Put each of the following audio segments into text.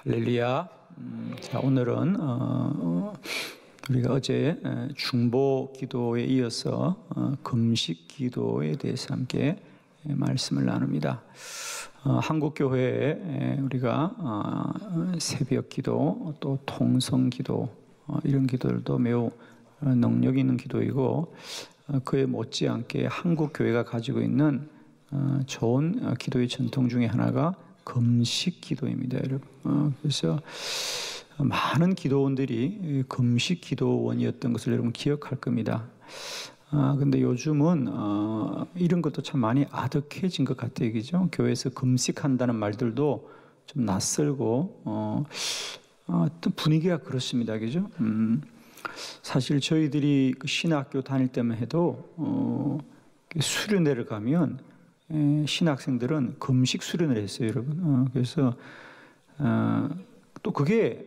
할렐루야. 자, 오늘은 우리가 어제 중보 기도에 이어서 금식 기도에 대해서 함께 말씀을 나눕니다. 한국 교회에 우리가 새벽 기도, 또 통성 기도, 이런 기도들도 매우 능력 있는 기도이고, 그에 못지않게 한국 교회가 가지고 있는 좋은 기도의 전통 중에 하나가 금식 기도입니다, 여러분. 그래서 많은 기도원들이 금식 기도원이었던 것을 여러분 기억할 겁니다. 근데 요즘은 이런 것도 참 많이 아득해진 것 같아요, 그죠? 교회에서 금식한다는 말들도 좀 낯설고 어떤 분위기가 그렇습니다, 그죠? 사실 저희들이 그 신학교 다닐 때만 해도 수련회를 가면 신학생들은 금식 수련을 했어요, 여러분. 그래서 또 그게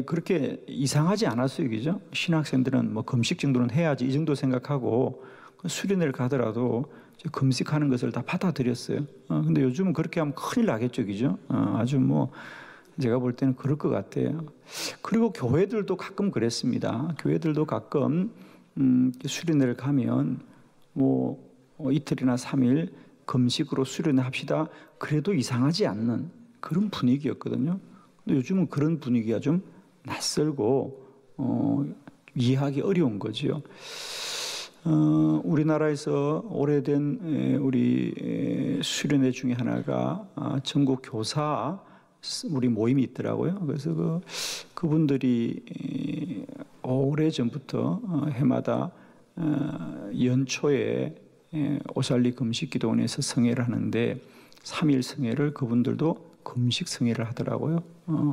그렇게 이상하지 않았어요, 그죠? 신학생들은 뭐 금식 정도는 해야지 이 정도 생각하고 수련회를 가더라도 금식하는 것을 다 받아들였어요. 근데 요즘은 그렇게 하면 큰일 나겠죠, 그죠? 아주 뭐 제가 볼 때는 그럴 것 같아요. 그리고 교회들도 가끔 그랬습니다. 교회들도 가끔 수련회를 가면 뭐 이틀이나 3일 금식으로 수련회 합시다. 그래도 이상하지 않는 그런 분위기였거든요. 근데 요즘은 그런 분위기가 좀 낯설고 이해하기 어려운 거죠. 우리나라에서 오래된 우리 수련회 중에 하나가 전국 교사 우리 모임이 있더라고요. 그래서 그분들이 오래 전부터 해마다 연초에 오살리 금식 기도원에서 성회를 하는데 3일 성회를 그분들도 금식 성회를 하더라고요.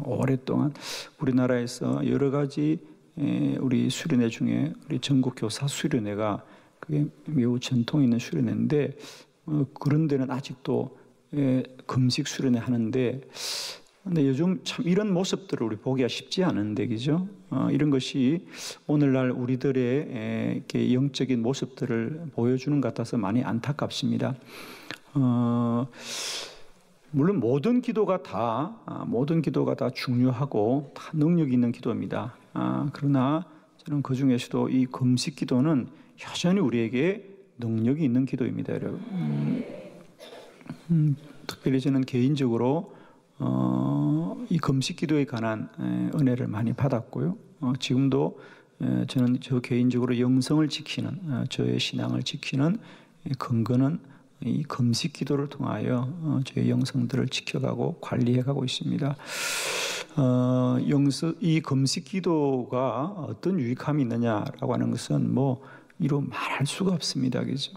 오랫동안 우리나라에서 여러 가지 우리 수련회 중에 우리 전국 교사 수련회가 그게 매우 전통 있는 수련회인데 그런 데는 아직도 금식 수련회 하는데, 근데 요즘 참 이런 모습들을 우리 보기가 쉽지 않은데, 그죠? 이런 것이 오늘날 우리들의 이렇게 영적인 모습들을 보여주는 것 같아서 많이 안타깝습니다. 물론 모든 기도가 다 중요하고 다 능력 있는 기도입니다. 그러나 저는 그 중에서도 이 금식 기도는 여전히 우리에게 능력이 있는 기도입니다, 여러분. 특별히 저는 개인적으로 이 금식 기도에 관한 은혜를 많이 받았고요. 지금도 저는 저 개인적으로 영성을 지키는, 저의 신앙을 지키는 근거는 이 금식 기도를 통하여 저의 영성들을 지켜가고 관리해가고 있습니다. 이 금식 기도가 어떤 유익함이 있느냐라고 하는 것은 뭐 이로 말할 수가 없습니다, 그죠?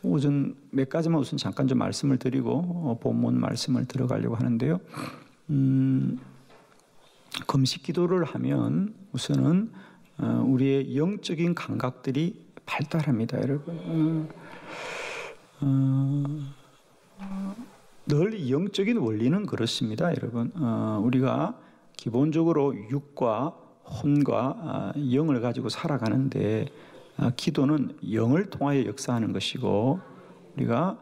우선 몇 가지만 우선 잠깐 좀 말씀을 드리고 본문 말씀을 들어가려고 하는데요. 금식 기도를 하면 우선은 우리의 영적인 감각들이 발달합니다, 여러분. 늘 영적인 원리는 그렇습니다, 여러분. 우리가 기본적으로 육과 혼과 영을 가지고 살아가는데 기도는 영을 통하여 역사하는 것이고, 우리가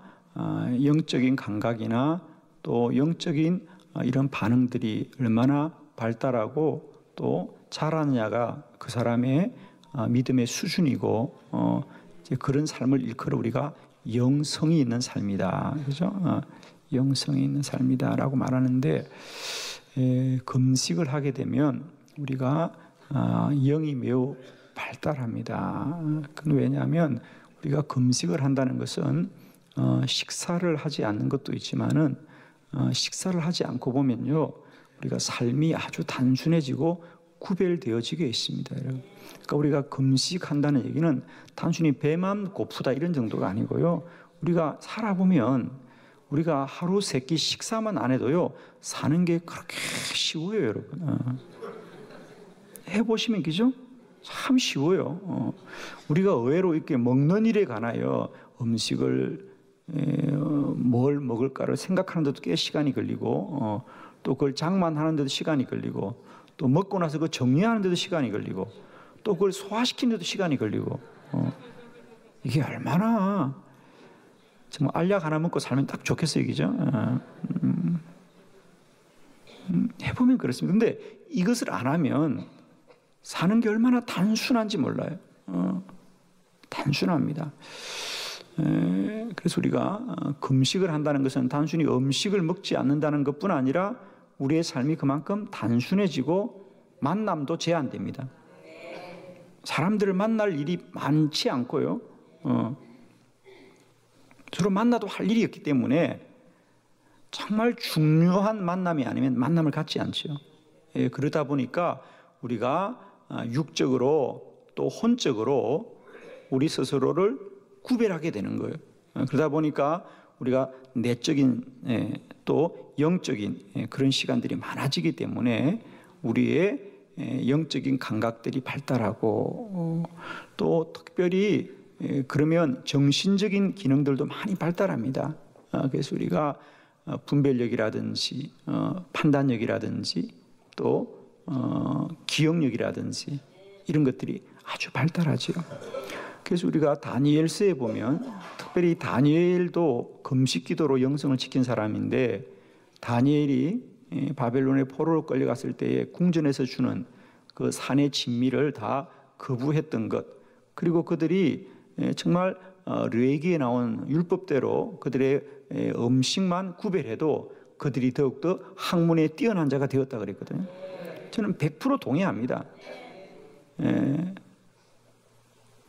영적인 감각이나 또 영적인 이런 반응들이 얼마나 발달하고 또 잘하느냐가 그 사람의 믿음의 수준이고, 이제 그런 삶을 일컬어 우리가 영성이 있는 삶이다, 그죠? 영성이 있는 삶이다라고 말하는데, 금식을 하게 되면 우리가 영이 매우 발달합니다. 그건 왜냐하면 우리가 금식을 한다는 것은 식사를 하지 않는 것도 있지만은 식사를 하지 않고 보면요, 우리가 삶이 아주 단순해지고 구별되어지게 있습니다, 여러분. 그러니까 우리가 금식한다는 얘기는 단순히 배만 고프다 이런 정도가 아니고요, 우리가 살아보면 우리가 하루 세 끼 식사만 안 해도요 사는 게 그렇게 쉬워요, 여러분. 해보시면 그죠? 참 쉬워요. 우리가 의외로 이렇게 먹는 일에 관하여 음식을 뭘 먹을까를 생각하는데도 꽤 시간이 걸리고, 또 그걸 장만하는데도 시간이 걸리고, 또 먹고 나서 그 정리하는데도 시간이 걸리고, 또 그걸 소화시키는데도 시간이 걸리고, 이게 얼마나 정말 알약 하나 먹고 살면 딱 좋겠어요, 그죠? 해보면 그렇습니다. 근데 이것을 안 하면 사는 게 얼마나 단순한지 몰라요. 단순합니다. 그래서 우리가 금식을 한다는 것은 단순히 음식을 먹지 않는다는 것뿐 아니라 우리의 삶이 그만큼 단순해지고 만남도 제한됩니다. 사람들을 만날 일이 많지 않고요. 주로 만나도 할 일이 없기 때문에 정말 중요한 만남이 아니면 만남을 갖지 않죠. 그러다 보니까 우리가 육적으로 또 혼적으로 우리 스스로를 구별하게 되는 거예요. 그러다 보니까 우리가 내적인 또 영적인 그런 시간들이 많아지기 때문에 우리의 영적인 감각들이 발달하고 또 특별히 그러면 정신적인 기능들도 많이 발달합니다. 그래서 우리가 분별력이라든지 판단력이라든지 또 기억력이라든지 이런 것들이 아주 발달하죠. 그래서 우리가 다니엘서에 보면 특별히 다니엘도 금식 기도로 영성을 지킨 사람인데 다니엘이 바벨론의 포로로 끌려갔을 때에 궁전에서 주는 그 산의 진미를 다 거부했던 것, 그리고 그들이 정말 레위기에 나온 율법대로 그들의 음식만 구별해도 그들이 더욱더 학문에 뛰어난 자가 되었다 그랬거든요. 저는 100% 동의합니다.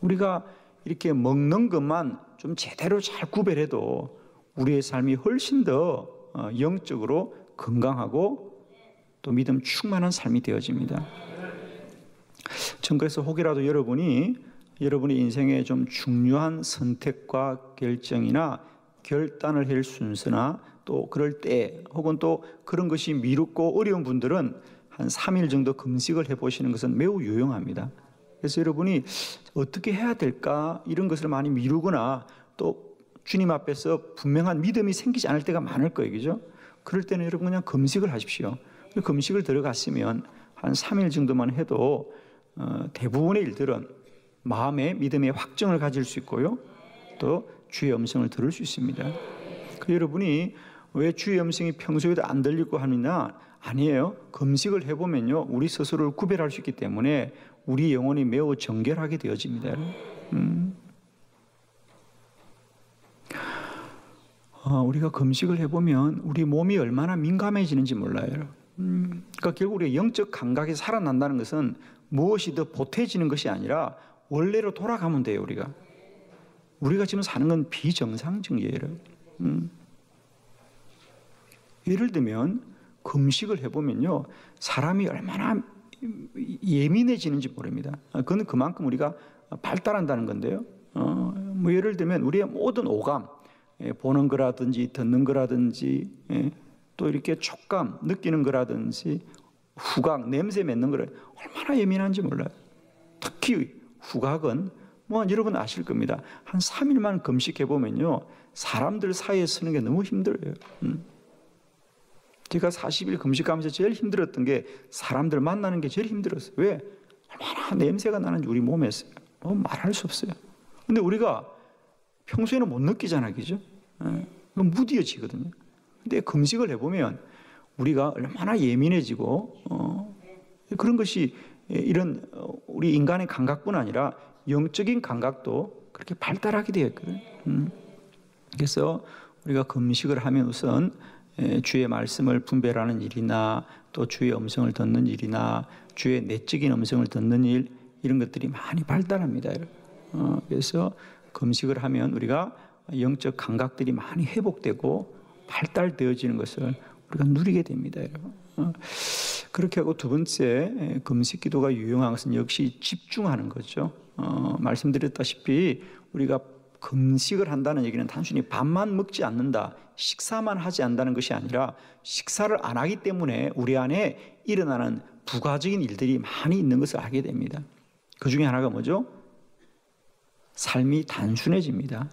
우리가 이렇게 먹는 것만 좀 제대로 잘 구별해도 우리의 삶이 훨씬 더 영적으로 건강하고 또 믿음 충만한 삶이 되어집니다. 전 그래서 혹이라도 여러분이 여러분의 인생에 좀 중요한 선택과 결정이나 결단을 할 순서나 또 그럴 때 혹은 또 그런 것이 미루고 어려운 분들은 한 3일 정도 금식을 해보시는 것은 매우 유용합니다. 그래서 여러분이 어떻게 해야 될까 이런 것을 많이 미루거나 또 주님 앞에서 분명한 믿음이 생기지 않을 때가 많을 거예요. 그죠? 그럴 때는 여러분 그냥 금식을 하십시오. 금식을 들어갔으면 한 3일 정도만 해도 대부분의 일들은 마음의 믿음의 확정을 가질 수 있고요. 또 주의 음성을 들을 수 있습니다. 여러분이 왜 주의 음성이 평소에도 안 들리고 하느냐? 아니에요. 금식을 해보면요, 우리 스스로를 구별할 수 있기 때문에 우리 영혼이 매우 정결하게 되어집니다. 우리가 금식을 해보면 우리 몸이 얼마나 민감해지는지 몰라요. 그러니까 결국 우리가 영적 감각이 살아난다는 것은 무엇이 더 보태지는 것이 아니라 원래로 돌아가면 돼요. 우리가 지금 사는 건 비정상적이에요. 예를 들면 금식을 해보면요, 사람이 얼마나 예민해지는지 모릅니다. 그건 그만큼 우리가 발달한다는 건데요. 뭐 예를 들면 우리의 모든 오감, 보는 거라든지 듣는 거라든지 또 이렇게 촉감 느끼는 거라든지 후각, 냄새 맡는 거를 얼마나 예민한지 몰라요. 특히 후각은 뭐 여러분 아실 겁니다. 한 3일만 금식해보면요, 사람들 사이에 서는 게 너무 힘들어요. 제가 40일 금식하면서 제일 힘들었던 게 사람들 만나는 게 제일 힘들었어요. 왜? 얼마나 냄새가 나는지 우리 몸에서 말할 수 없어요. 근데 우리가 평소에는 못 느끼잖아요. 그죠? 무뎌지거든요. 근데 금식을 해보면 우리가 얼마나 예민해지고 그런 것이 이런 우리 인간의 감각뿐 아니라 영적인 감각도 그렇게 발달하게 되어 있거든요. 그래서 우리가 금식을 하면 우선 주의 말씀을 분별하는 일이나 또 주의 음성을 듣는 일이나 주의 내적인 음성을 듣는 일, 이런 것들이 많이 발달합니다. 그래서 금식을 하면 우리가 영적 감각들이 많이 회복되고 발달되어지는 것을 우리가 누리게 됩니다. 그렇게 하고 두 번째 금식 기도가 유용한 것은 역시 집중하는 거죠. 말씀드렸다시피 우리가 금식을 한다는 얘기는 단순히 밥만 먹지 않는다, 식사만 하지 않는다는 것이 아니라 식사를 안 하기 때문에 우리 안에 일어나는 부가적인 일들이 많이 있는 것을 알게 됩니다. 그 중에 하나가 뭐죠? 삶이 단순해집니다.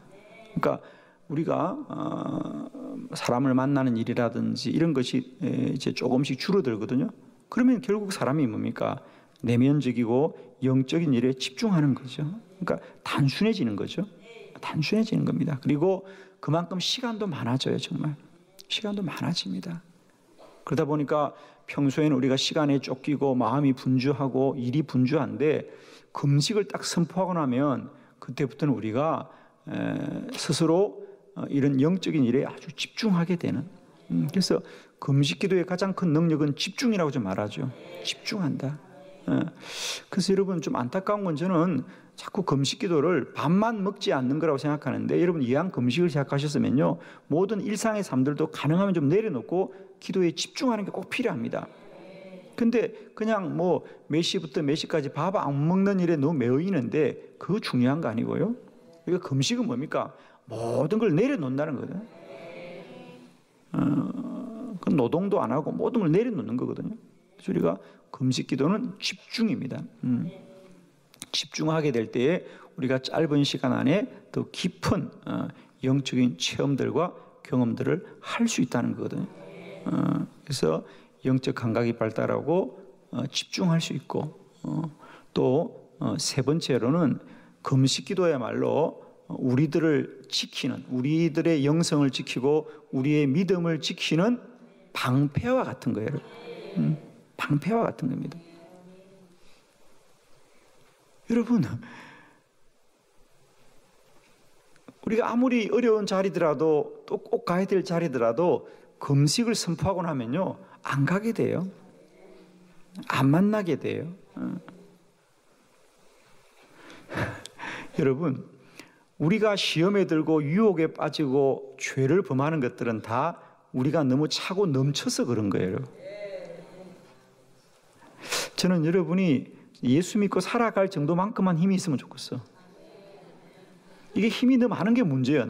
그러니까 우리가 사람을 만나는 일이라든지 이런 것이 이제 조금씩 줄어들거든요. 그러면 결국 사람이 뭡니까? 내면적이고 영적인 일에 집중하는 거죠. 그러니까 단순해지는 거죠. 단순해지는 겁니다. 그리고 그만큼 시간도 많아져요. 정말 시간도 많아집니다. 그러다 보니까 평소에는 우리가 시간에 쫓기고 마음이 분주하고 일이 분주한데 금식을 딱 선포하고 나면 그때부터는 우리가 스스로 이런 영적인 일에 아주 집중하게 되는, 그래서 금식 기도의 가장 큰 능력은 집중이라고 좀 말하죠. 집중한다. 그래서 여러분 좀 안타까운 건 저는 자꾸 금식 기도를 밥만 먹지 않는 거라고 생각하는데, 여러분 이왕 금식을 시작하셨으면요, 모든 일상의 삶들도 가능하면 좀 내려놓고 기도에 집중하는 게 꼭 필요합니다. 근데 그냥 뭐 몇 시부터 몇 시까지 밥 안 먹는 일에 너무 매여 있는데 그거 중요한 거 아니고요. 이거 금식은 뭡니까? 모든 걸 내려놓는다는 거거든요. 그 노동도 안 하고 모든 걸 내려놓는 거거든요. 그래서 우리가 금식 기도는 집중입니다. 집중하게 될 때에 우리가 짧은 시간 안에 더 깊은 영적인 체험들과 경험들을 할 수 있다는 거거든요. 그래서 영적 감각이 발달하고 집중할 수 있고, 또 세 번째로는 금식 기도야말로 우리들을 지키는, 우리들의 영성을 지키고 우리의 믿음을 지키는 방패와 같은 거예요. 방패와 같은 겁니다. 여러분, 우리가 아무리 어려운 자리더라도, 또 꼭 가야 될 자리더라도 금식을 선포하고 나면요, 안 가게 돼요. 안 만나게 돼요. 여러분, 우리가 시험에 들고 유혹에 빠지고 죄를 범하는 것들은 다 우리가 너무 차고 넘쳐서 그런 거예요. 저는 여러분이 예수 믿고 살아갈 정도만큼만 힘이 있으면 좋겠어. 이게 힘이 너무 많은 게 문제야.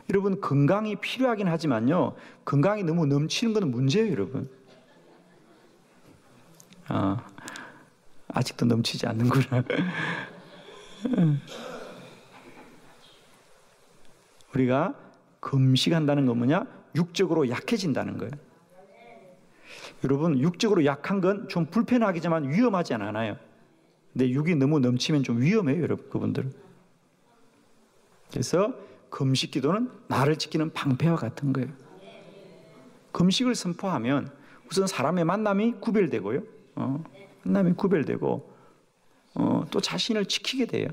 여러분, 건강이 필요하긴 하지만요, 건강이 너무 넘치는 건 문제예요, 여러분. 아직도 넘치지 않는구나. 우리가 금식한다는 건 뭐냐? 육적으로 약해진다는 거예요. 여러분, 육적으로 약한 건 좀 불편하겠지만 위험하지 않아요. 근데 육이 너무 넘치면 좀 위험해요, 여러분, 그분들은. 그래서 금식 기도는 나를 지키는 방패와 같은 거예요. 금식을 선포하면 우선 사람의 만남이 구별되고요. 만남이 구별되고, 또 자신을 지키게 돼요.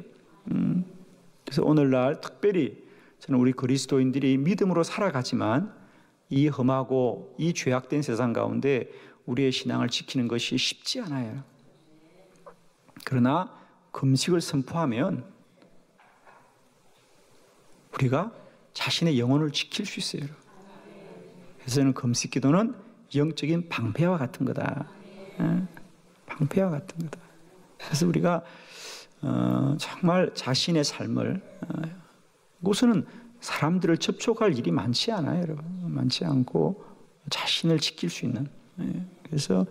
그래서 오늘날 특별히 저는 우리 그리스도인들이 믿음으로 살아가지만 이 험하고 이 죄악된 세상 가운데 우리의 신앙을 지키는 것이 쉽지 않아요. 그러나 금식을 선포하면 우리가 자신의 영혼을 지킬 수 있어요. 그래서 저는 금식 기도는 영적인 방패와 같은 거다. 방패와 같은 거다. 그래서 우리가 정말 자신의 삶을, 우선은 사람들을 접촉할 일이 많지 않아요, 여러분. 많지 않고 자신을 지킬 수 있는. 그래서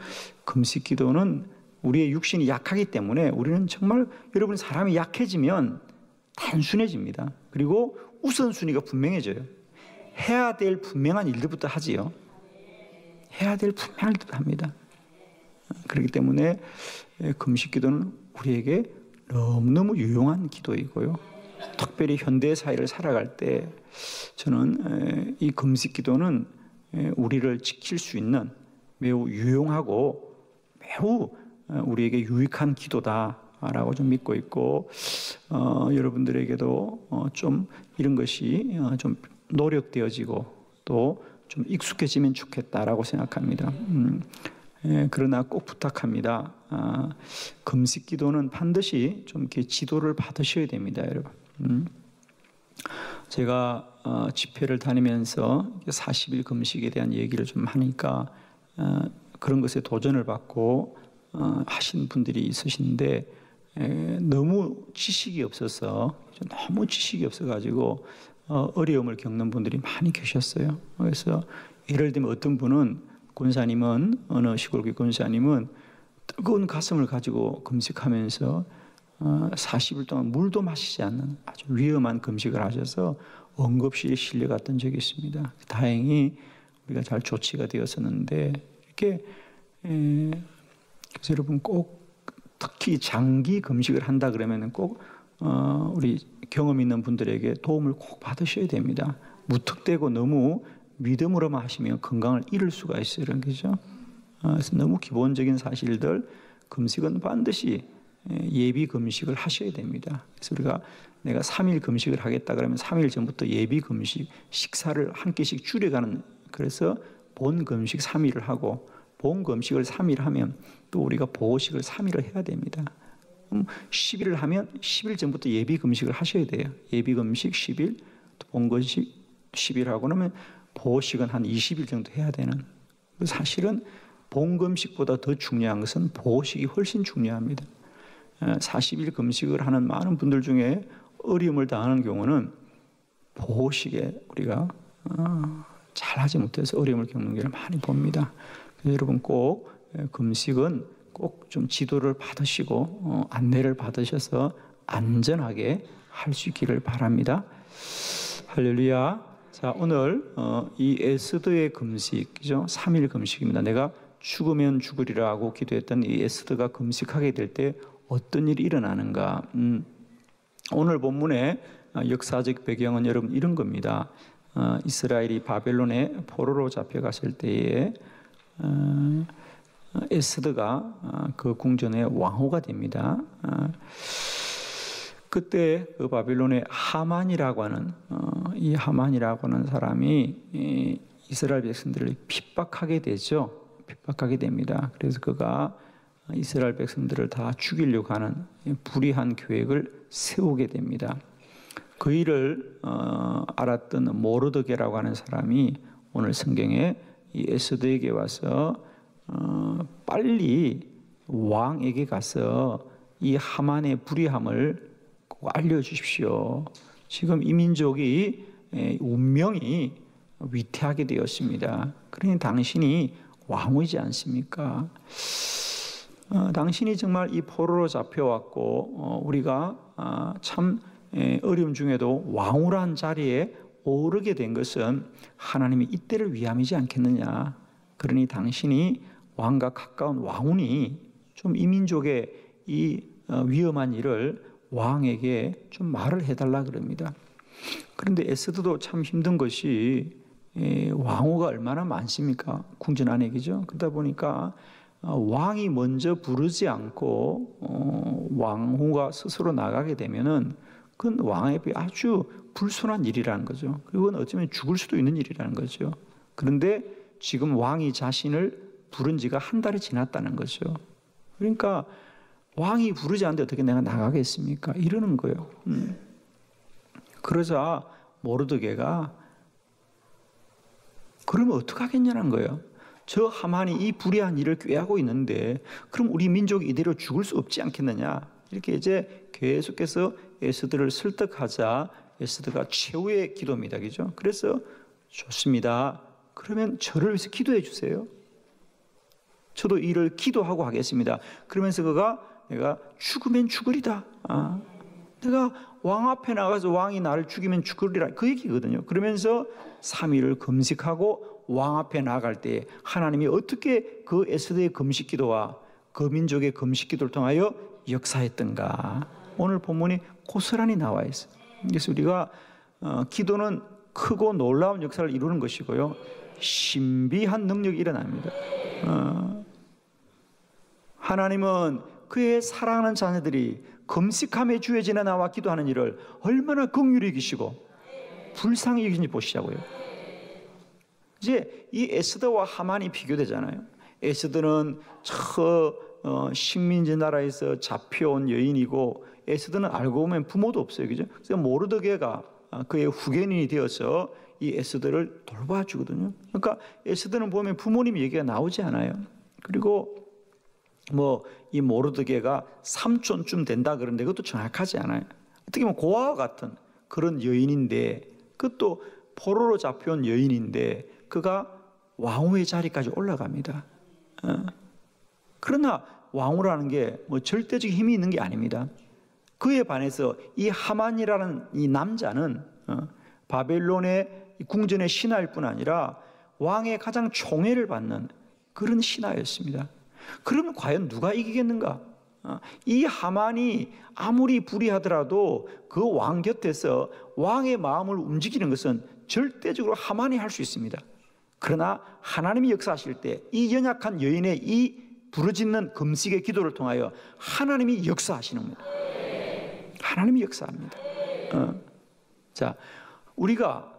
금식 기도는 우리의 육신이 약하기 때문에 우리는 정말, 여러분, 사람이 약해지면 단순해집니다. 그리고 우선순위가 분명해져요. 해야 될 분명한 일들부터 하지요. 해야 될 분명한 일들부터 합니다. 그렇기 때문에 금식 기도는 우리에게 너무너무 유용한 기도이고요. 특별히 현대 사회를 살아갈 때 저는 이 금식 기도는 우리를 지킬 수 있는 매우 유용하고 매우 우리에게 유익한 기도다라고 좀 믿고 있고, 여러분들에게도 좀 이런 것이 좀 노력되어지고 또 좀 익숙해지면 좋겠다라고 생각합니다. 그러나 꼭 부탁합니다. 금식 기도는 반드시 좀 이렇게 지도를 받으셔야 됩니다, 여러분. 제가 집회를 다니면서 40일 금식에 대한 얘기를 좀 하니까 그런 것에 도전을 받고 하신 분들이 있으신데, 너무 지식이 없어가지고 어려움을 겪는 분들이 많이 계셨어요. 그래서 예를 들면 어떤 분은, 권사님은, 어느 시골교회 권사님은 뜨거운 가슴을 가지고 금식하면서 40일 동안 물도 마시지 않는 아주 위험한 금식을 하셔서 응급실에 실려갔던 적이 있습니다. 다행히 우리가 잘 조치가 되었었는데, 이렇게 그래서 여러분 꼭 특히 장기 금식을 한다 그러면 꼭 우리 경험 있는 분들에게 도움을 꼭 받으셔야 됩니다. 무턱대고 너무 믿음으로만 하시면 건강을 잃을 수가 있어요. 이런 거죠. 그래서 너무 기본적인 사실들, 금식은 반드시 예비 금식을 하셔야 됩니다. 그래서 우리가 내가 3일 금식을 하겠다 그러면 3일 전부터 예비 금식, 식사를 한 끼씩 줄여가는, 그래서 본 금식 3일을 하고 본 금식을 3일 하면 또 우리가 보호식을 3일을 해야 됩니다. 10일을 하면 10일 전부터 예비 금식을 하셔야 돼요. 예비 금식 10일, 또 본 금식 10일 하고 나면 보호식은 한 20일 정도 해야 되는. 사실은 본 금식보다 더 중요한 것은 보호식이 훨씬 중요합니다. 40일 금식을 하는 많은 분들 중에 어려움을 당하는 경우는 보호식에 우리가 잘하지 못해서 어려움을 겪는 경우를 많이 봅니다. 그래서 여러분 꼭 금식은 꼭 좀 지도를 받으시고 안내를 받으셔서 안전하게 할 수 있기를 바랍니다. 할렐루야. 자, 오늘 이 에스더의 금식이죠. 3일 금식입니다. 내가 죽으면 죽으리라고 기도했던 이 에스더가 금식하게 될 때 어떤 일이 일어나는가? 오늘 본문의 역사적 배경은 여러분 이런 겁니다. 이스라엘이 바벨론의 포로로 잡혀갔을 때에 에스더가 그 궁전의 왕후가 됩니다. 그때 그 바벨론의 하만이라고 하는 이 하만이라고 하는 사람이 이스라엘 백성들을 핍박하게 되죠. 핍박하게 됩니다. 그래서 그가 이스라엘 백성들을 다 죽이려고 하는 불의한 계획을 세우게 됩니다. 그 일을 알았던 모르드게라고 하는 사람이 오늘 성경에 이 에스더에게 와서 빨리 왕에게 가서 이 하만의 불의함을 꼭 알려주십시오. 지금 이 민족이 운명이 위태하게 되었습니다. 그러니 당신이 왕이지 않습니까? 당신이 정말 이 포로로 잡혀왔고 우리가 참 어려움 중에도 왕후란 자리에 오르게 된 것은 하나님이 이때를 위함이지 않겠느냐. 그러니 당신이 왕과 가까운 왕후니 좀 이 민족의 이 위험한 일을 왕에게 좀 말을 해달라 그럽니다. 그런데 에스더도 참 힘든 것이 왕후가 얼마나 많습니까? 궁전 안에죠. 그러다 보니까 왕이 먼저 부르지 않고 왕후가 스스로 나가게 되면은 그건 왕에게 아주 불손한 일이라는 거죠. 그건 어쩌면 죽을 수도 있는 일이라는 거죠. 그런데 지금 왕이 자신을 부른 지가 한 달이 지났다는 거죠. 그러니까 왕이 부르지 않는데 어떻게 내가 나가겠습니까? 이러는 거예요. 그러자 모르드게가 그러면 어떡하겠냐는 거예요. 저 하만이 이 불의한 일을 꾀하고 있는데 그럼 우리 민족이 이대로 죽을 수 없지 않겠느냐. 이렇게 이제 계속해서 에스더를 설득하자 에스더가 최후의 기도입니다. 그죠? 그래서 좋습니다. 그러면 저를 위해서 기도해 주세요. 저도 이를 기도하고 하겠습니다. 그러면서 그가 내가 죽으면 죽으리다. 내가 왕 앞에 나가서 왕이 나를 죽이면 죽으리라. 그 얘기거든요. 그러면서 3일을 금식하고 왕 앞에 나갈 때 하나님이 어떻게 그 에스더의 금식 기도와 그 민족의 금식 기도를 통하여 역사했던가. 오늘 본문이 고스란히 나와 있어요. 그래서 우리가 기도는 크고 놀라운 역사를 이루는 것이고요. 신비한 능력이 일어납니다. 하나님은 그의 사랑하는 자녀들이 금식함의 주에 지나 나와 기도하는 일을 얼마나 긍휼히 여기시고 불쌍히 여기는지 보시자고요. 이제 이 에스더와 하만이 비교되잖아요. 에스더는 저 식민지 나라에서 잡혀온 여인이고 에스더는 알고 보면 부모도 없어요. 그죠? 그래서 모르드게가 그의 후견인이 되어서 이 에스더를 돌봐주거든요. 그러니까 에스더는 보면 부모님 얘기가 나오지 않아요. 그리고 이 모르드게가 삼촌쯤 된다 그러는데 그것도 정확하지 않아요. 어떻게 보면 고아와 같은 그런 여인인데 그것도 포로로 잡혀온 여인인데 그가 왕후의 자리까지 올라갑니다. 그러나 왕후라는 게 절대적인 힘이 있는 게 아닙니다. 그에 반해서 이 하만이라는 이 남자는 바벨론의 궁전의 신하일 뿐 아니라 왕의 가장 총애를 받는 그런 신하였습니다. 그러면 과연 누가 이기겠는가? 이 하만이 아무리 불의하더라도 그 왕 곁에서 왕의 마음을 움직이는 것은 절대적으로 하만이 할 수 있습니다. 그러나 하나님이 역사하실 때 이 연약한 여인의 이 부르짖는 금식의 기도를 통하여 하나님이 역사하시는 겁니다. 하나님이 역사합니다. 자, 우리가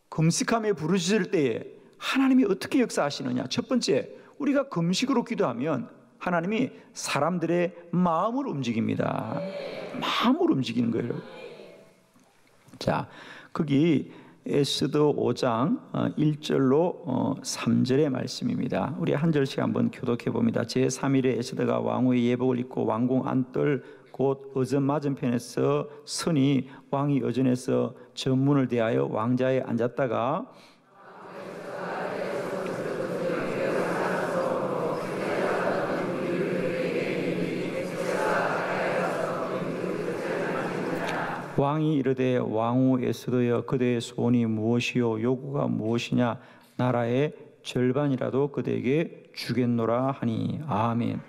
금식하며 부르짖을 때에 하나님이 어떻게 역사하시느냐? 첫 번째, 우리가 금식으로 기도하면 하나님이 사람들의 마음을 움직입니다. 마음을 움직이는 거예요. 자, 거기 에스더 5장 1절로 3절의 말씀입니다. 우리 한 절씩 한번 교독해 봅니다. 제3일에 에스더가 왕후의 예복을 입고 왕궁 안뜰 곧 어전 맞은편에서 서니 왕이 어전에서 전문을 대하여 왕자에 앉았다가 왕이 이르되 왕후 에스더여 그대의 소원이 무엇이요 요구가 무엇이냐 나라의 절반이라도 그대에게 주겠노라 하니 아멘.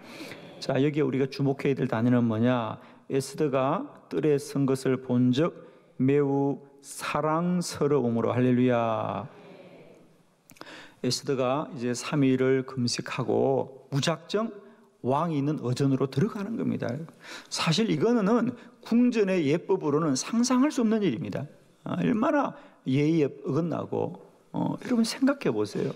자, 여기에 우리가 주목해야 될 단어는 뭐냐? 에스더가 뜰에 선 것을 본즉 매우 사랑스러움으로 할렐루야. 에스더가 이제 3일을 금식하고 무작정 왕이 있는 어전으로 들어가는 겁니다. 사실 이거는 궁전의 예법으로는 상상할 수 없는 일입니다. 얼마나 예의에 어긋나고 여러분 생각해 보세요.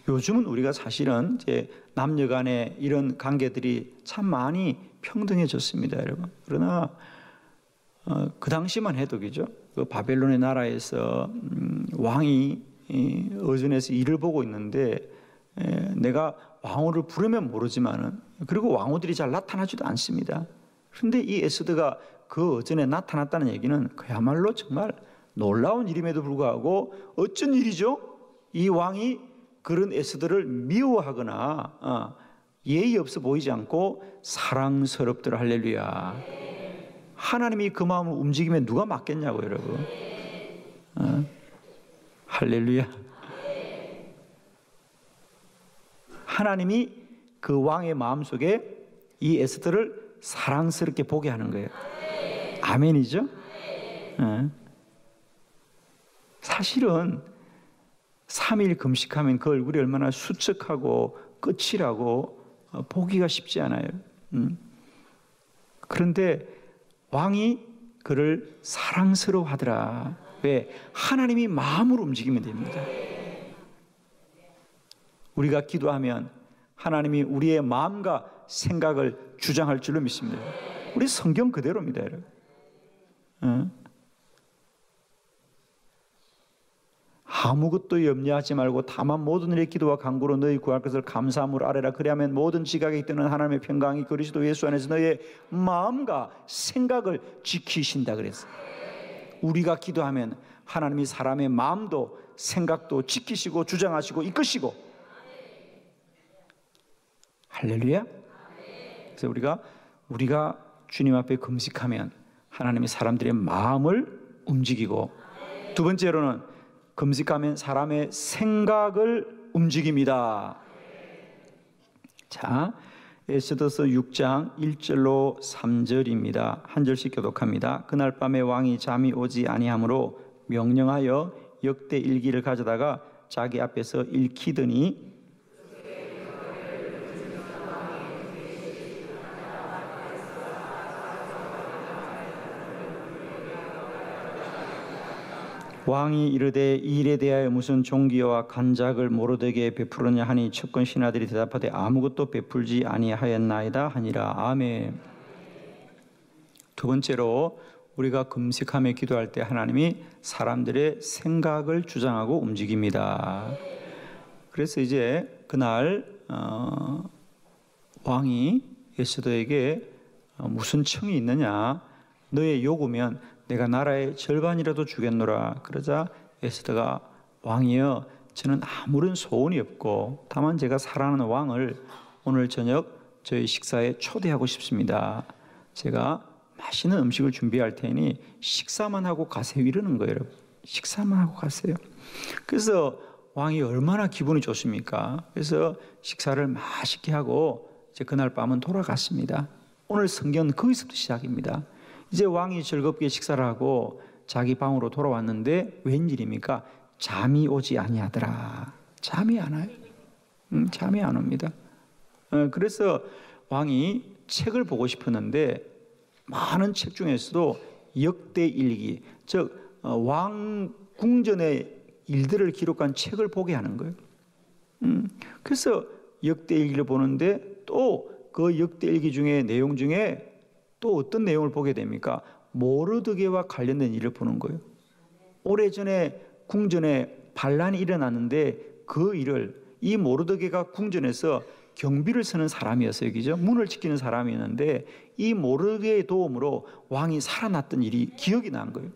요즘은 우리가 사실은 이제 남녀 간의 이런 관계들이 참 많이 평등해졌습니다, 여러분. 그러나 그 당시만 해도 그죠? 그 바벨론의 나라에서 왕이 어전에서 일을 보고 있는데 내가 왕후를 부르면 모르지만은 그리고 왕후들이 잘 나타나지도 않습니다. 그런데 이 에스더가 그 어전에 나타났다는 얘기는 그야말로 정말 놀라운 일임에도 불구하고 어쩐 일이죠? 이 왕이 그런 에스더를 미워하거나 예의 없어 보이지 않고 사랑스럽더라. 할렐루야. 하나님이 그 마음을 움직이면 누가 막겠냐고 여러분. 할렐루야. 하나님이 그 왕의 마음속에 이 에스더를 사랑스럽게 보게 하는 거예요. 아멘이죠? 사실은 3일 금식하면 그 얼굴이 얼마나 수척하고 끝이라고 보기가 쉽지 않아요. 그런데 왕이 그를 사랑스러워하더라. 왜? 하나님이 마음으로 움직이면 됩니다. 우리가 기도하면 하나님이 우리의 마음과 생각을 주장할 줄로 믿습니다. 우리 성경 그대로입니다, 여러분. 아무것도 염려하지 말고 다만 모든 일의 기도와 간구로 너희 구할 것을 감사함으로 아뢰라. 그리하면 모든 지각에 있는 하나님의 평강이 그리스도 예수 안에서 너희의 마음과 생각을 지키신다 그랬어요. 우리가 기도하면 하나님이 사람의 마음도 생각도 지키시고 주장하시고 이끄시고. 할렐루야. 그래서 우리가 주님 앞에 금식하면 하나님이 사람들의 마음을 움직이고, 두 번째로는 금식하면 사람의 생각을 움직입니다. 자, 에스더서 6장 1절로 3절입니다. 한 절씩 교독합니다. 그날 밤에 왕이 잠이 오지 아니하므로 명령하여 역대 일기를 가져다가 자기 앞에서 읽히더니 왕이 이르되 이 일에 대하여 무슨 종기와 간작을 모르되게 베푸느냐 하니 첩권 신하들이 대답하되 아무것도 베풀지 아니하였나이다 하니라. 아멘. 두 번째로 우리가 금식하며 기도할 때 하나님이 사람들의 생각을 주장하고 움직입니다. 그래서 이제 그날 왕이 에스더에게 무슨 청이 있느냐, 너의 요구면 내가 나라의 절반이라도 주겠노라. 그러자 에스더가 왕이여 저는 아무런 소원이 없고 다만 제가 사랑하는 왕을 오늘 저녁 저희 식사에 초대하고 싶습니다. 제가 맛있는 음식을 준비할 테니 식사만 하고 가세요 이러는 거예요. 여러분. 식사만 하고 가세요. 그래서 왕이 얼마나 기분이 좋습니까? 그래서 식사를 맛있게 하고 이제 그날 밤은 돌아갔습니다. 오늘 성경은 거기서부터 시작입니다. 이제 왕이 즐겁게 식사를 하고 자기 방으로 돌아왔는데 웬일입니까? 잠이 오지 아니하더라. 잠이 안 와요. 잠이 안 옵니다. 그래서 왕이 책을 보고 싶었는데 많은 책 중에서도 역대일기, 즉 왕 궁전의 일들을 기록한 책을 보게 하는 거예요. 그래서 역대일기를 보는데 또 그 역대일기 중에 내용 중에 또 어떤 내용을 보게 됩니까? 모르드게와 관련된 일을 보는 거예요. 오래전에 궁전에 반란이 일어났는데 그 일을 이 모르드게가 궁전에서 경비를 서는 사람이었어요. 그죠? 문을 지키는 사람이었는데 이 모르드게의 도움으로 왕이 살아났던 일이 기억이 난 거예요.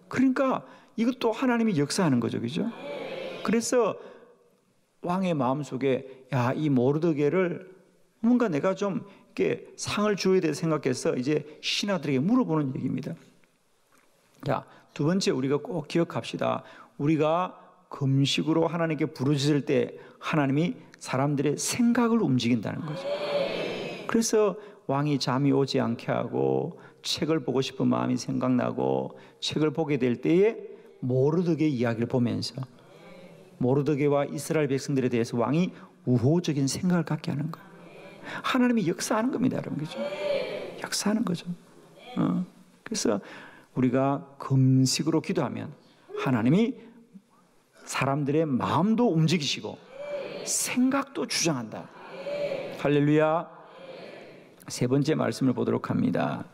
그러니까 이것도 하나님이 역사하는 거죠. 그죠? 그래서 왕의 마음속에 야, 이 모르드게를 뭔가 내가 좀 이렇게 상을 줘야 될 생각해서 이제 신하들에게 물어보는 얘기입니다. 자, 두 번째 우리가 꼭 기억합시다. 우리가 금식으로 하나님께 부르짖을 때 하나님이 사람들의 생각을 움직인다는 거죠. 그래서 왕이 잠이 오지 않게 하고 책을 보고 싶은 마음이 생각나고 책을 보게 될 때에 모르드게 이야기를 보면서 모르드게와 이스라엘 백성들에 대해서 왕이 우호적인 생각을 갖게 하는 거예요. 하나님이 역사하는 겁니다, 여러분. 그죠? 역사하는 거죠. 그래서 우리가 금식으로 기도하면 하나님이 사람들의 마음도 움직이시고 생각도 주장한다. 할렐루야. 세 번째 말씀을 보도록 합니다.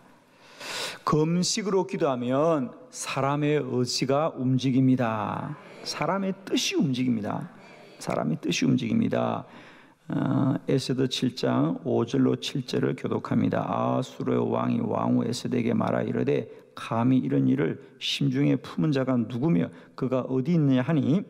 금식으로 기도하면 사람의 의지가 움직입니다. 사람의 뜻이 움직입니다. 사람의 뜻이 움직입니다. 에스더 7장 5절로 7절을 교독합니다. 아수르의 왕이 왕후 에스더에게 말하 이르되 감히 이런 일을 심중에 품은 자가 누구며 그가 어디 있느냐 하니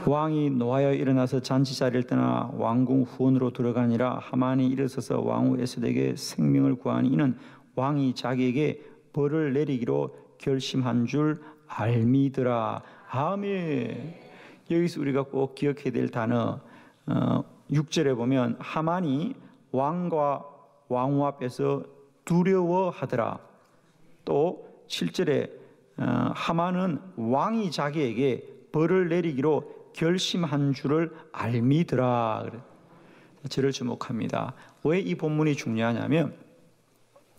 왕이 노하여 일어나서 잔치자리를 떠나 왕궁 후원으로 들어가니라. 하만이 일어서서 왕후 에스더에게 생명을 구하니 이는 왕이 자기에게 벌을 내리기로 결심한 줄 알미더라. 아멘. 여기서 우리가 꼭 기억해야 될 단어 6절에 보면 하만이 왕과 왕후 앞에서 두려워하더라. 또 7절에 하만은 왕이 자기에게 벌을 내리기로 결심한 줄을 알미더라. 저를 주목합니다. 왜 이 본문이 중요하냐면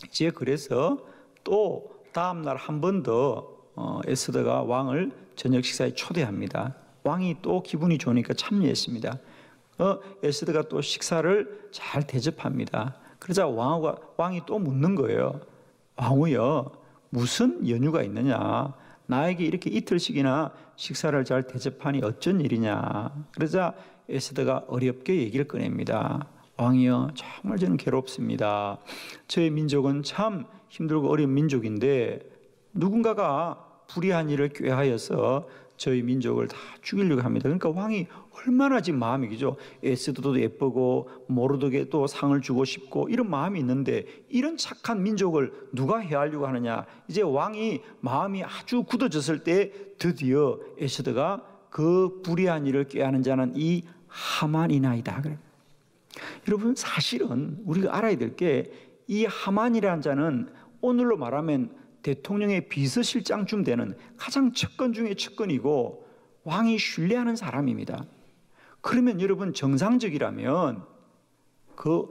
이제 그래서 또 다음 날 한 번 더 에스더가 왕을 저녁 식사에 초대합니다. 왕이 또 기분이 좋으니까 참여했습니다. 에스더가 또 식사를 잘 대접합니다. 그러자 왕이 또 묻는 거예요. 왕후여, 무슨 연유가 있느냐? 나에게 이렇게 이틀씩이나 식사를 잘 대접하니 어쩐 일이냐? 그러자 에스더가 어렵게 얘기를 꺼냅니다. 왕이여, 정말 저는 괴롭습니다. 저희 민족은 참 힘들고 어려운 민족인데 누군가가 불의한 일을 꾀하여서 저희 민족을 다 죽이려고 합니다. 그러니까 왕이 얼마나 지금 마음이 그죠? 에스더도 예쁘고 모르드게도 상을 주고 싶고 이런 마음이 있는데 이런 착한 민족을 누가 해하려고 하느냐? 이제 왕이 마음이 아주 굳어졌을 때 드디어 에스더가 그 불의한 일을 꾀하는 자는 이 하만이나이다. 여러분, 사실은 우리가 알아야 될 게 이 하만이라는 자는 오늘로 말하면 대통령의 비서실장쯤 되는 가장 측근 중에 측근이고 왕이 신뢰하는 사람입니다. 그러면 여러분, 정상적이라면 그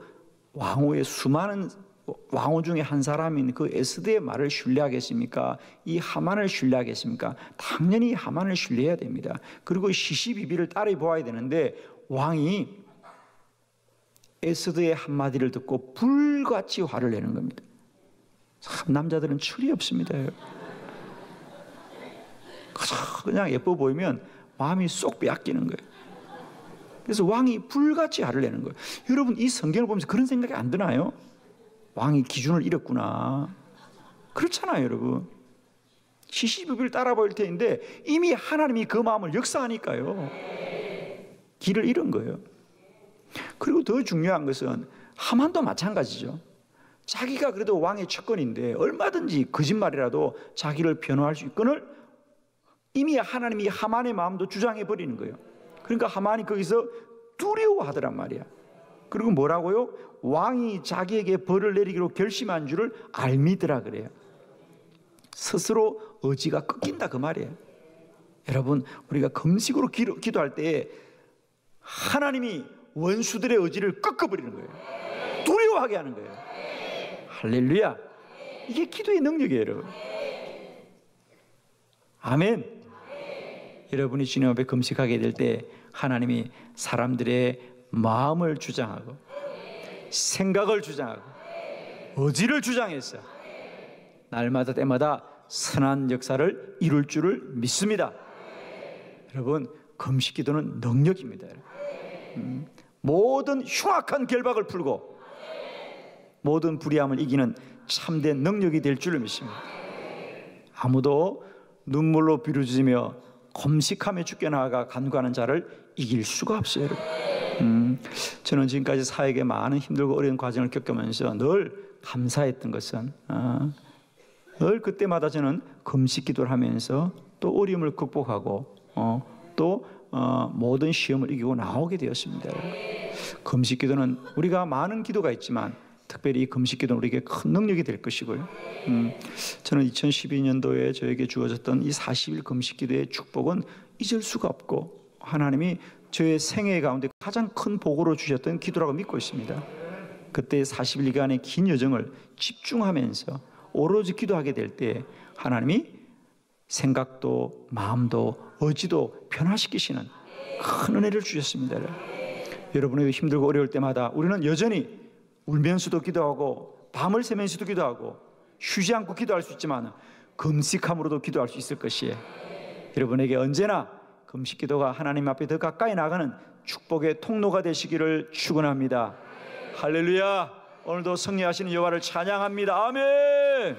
왕후의 수많은 왕후 중에 한 사람인 그 에스더의 말을 신뢰하겠습니까? 이 하만을 신뢰하겠습니까? 당연히 하만을 신뢰해야 됩니다. 그리고 시시비비를 따라 보아야 되는데 왕이 에스더의 한마디를 듣고 불같이 화를 내는 겁니다. 참 남자들은 철이 없습니다. 그냥 예뻐 보이면 마음이 쏙 빼앗기는 거예요. 그래서 왕이 불같이 화를 내는 거예요. 여러분, 이 성경을 보면서 그런 생각이 안 드나요? 왕이 기준을 잃었구나. 그렇잖아요, 여러분. 시시비비를 따라 보일 테인데 이미 하나님이 그 마음을 역사하니까요. 길을 잃은 거예요. 그리고 더 중요한 것은 하만도 마찬가지죠. 자기가 그래도 왕의 측근인데 얼마든지 거짓말이라도 자기를 변호할 수 있거늘 이미 하나님이 하만의 마음도 주장해 버리는 거예요. 그러니까 하만이 거기서 두려워하더란 말이야. 그리고 뭐라고요? 왕이 자기에게 벌을 내리기로 결심한 줄을 알미더라 그래요. 스스로 의지가 꺾인다 그 말이에요. 여러분, 우리가 금식으로 기도할 때 하나님이 원수들의 의지를 꺾어버리는 거예요. 두려워하게 하는 거예요. 할렐루야. 이게 기도의 능력이에요, 여러분. 아멘. 여러분이 주님 앞에 금식하게 될 때 하나님이 사람들의 마음을 주장하고 생각을 주장하고 의지를 주장해서 날마다 때마다 선한 역사를 이룰 줄을 믿습니다. 여러분, 금식 기도는 능력입니다. 모든 흉악한 결박을 풀고 모든 불의함을 이기는 참된 능력이 될 줄을 믿습니다. 아무도 눈물로 비루짖으며 금식하며 죽게 나아가 간구하는 자를 이길 수가 없어요, 여러분. 저는 지금까지 사역에 많은 힘들고 어려운 과정을 겪으면서 늘 감사했던 것은 늘 그때마다 저는 금식 기도를 하면서 또 어려움을 극복하고 또 모든 시험을 이기고 나오게 되었습니다. 금식 기도는 우리가 많은 기도가 있지만 특별히 이 금식 기도는 우리에게 큰 능력이 될 것이고요. 저는 2012년도에 저에게 주어졌던 이 40일 금식 기도의 축복은 잊을 수가 없고 하나님이 저의 생애 가운데 가장 큰 복으로 주셨던 기도라고 믿고 있습니다. 그때 40일간의 긴 여정을 집중하면서 오로지 기도하게 될 때 하나님이 생각도 마음도 의지도 변화시키시는 큰 은혜를 주셨습니다. 여러분의 힘들고 어려울 때마다 우리는 여전히 울면서도 기도하고 밤을 새면서도 기도하고 쉬지 않고 기도할 수 있지만 금식함으로도 기도할 수 있을 것이에요. 여러분에게 언제나 금식 기도가 하나님 앞에 더 가까이 나가는 축복의 통로가 되시기를 축원합니다. 할렐루야. 오늘도 승리하시는 여호와를 찬양합니다. 아멘.